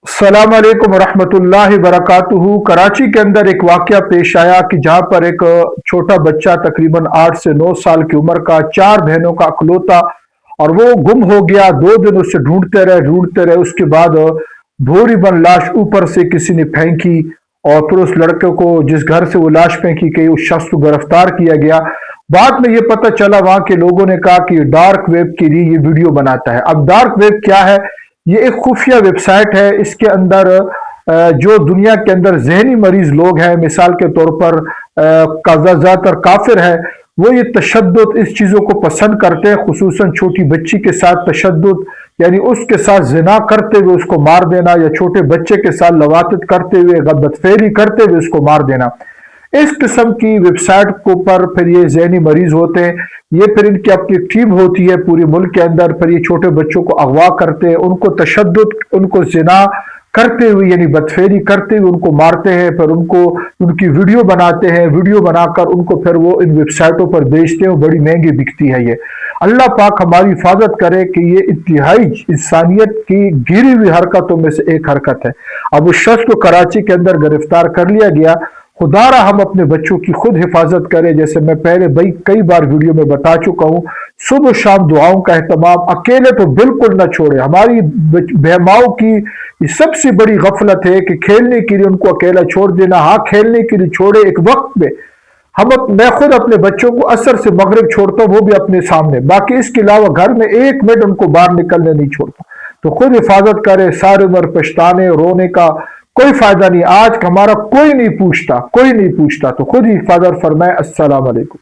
अस्सलाम वालेकुम रहमतुल्लाहि वबरकातुहू। कराची के अंदर एक वाकया पेश आया कि जहां पर एक छोटा बच्चा तकरीबन 8 से 9 साल की उम्र का, 4 बहनों का अकलौता, और वो गुम हो गया। 2 दिन उससे ढूंढते रहे। उसके बाद भूरी बन लाश ऊपर से किसी ने फेंकी और फिर उस लड़के को, जिस घर से वो लाश फेंकी गई, उस शख्स को गिरफ्तार किया गया। बाद में ये पता चला, वहां के लोगों ने कहा कि डार्क वेब के लिए ये वीडियो बनाता है। अब डार्क वेब क्या है? ये एक खुफिया वेबसाइट है। इसके अंदर जो दुनिया के अंदर जहनी मरीज लोग हैं, मिसाल के तौर पर ज़्यादातर काफिर है, वो ये तशद्दुद, इस चीज़ों को पसंद करते हैं। खुसूसन छोटी बच्ची के साथ तशद्दुद, यानी उसके साथ जिना करते हुए उसको मार देना, या छोटे बच्चे के साथ लवातत करते हुए, गब्बतफेरी करते हुए उसको मार देना। इस किस्म की वेबसाइट को पर फिर ये जहनी मरीज होते हैं। ये फिर इनकी अपनी टीम होती है पूरे मुल्क के अंदर। फिर ये छोटे बच्चों को अगवा करते हैं, उनको तशद्दुद, उनको जिना करते हुए, यानी बदफेरी करते हुए उनको मारते हैं। फिर उनको, उनकी वीडियो बनाते हैं। वीडियो बनाकर उनको फिर वो इन वेबसाइटों पर बेचते हैं। बड़ी महंगी बिकती है ये। अल्लाह पाक हमारी हिफाजत करे कि ये इंतहाई इंसानियत की गिरी हुई हरकतों में से एक हरकत है। अब उस शख्स को कराची के अंदर गिरफ्तार कर लिया गया। खुदारा हम अपने बच्चों की खुद हिफाजत करें। जैसे मैं पहले भाई कई बार वीडियो में बता चुका हूँ, सुबह शाम दुआओं का एहतमाम, अकेले तो बिल्कुल ना छोड़े। हमारी बहमाओं की सबसे बड़ी गफलत है कि खेलने के लिए उनको अकेला छोड़ देना। हाँ, खेलने के लिए छोड़े, एक वक्त में मैं खुद अपने बच्चों को असर से मगरिब छोड़ता हूँ, वो भी अपने सामने। बाकी इसके अलावा घर में 1 मिनट उनको बाहर निकलने नहीं छोड़ता। तो खुद हिफाजत करे। सारे उम्र पछताने रोने का कोई फायदा नहीं। आज हमारा कोई नहीं पूछता। तो खुद ही हिफाजत फरमाए। अस्सलाम वालेकुम।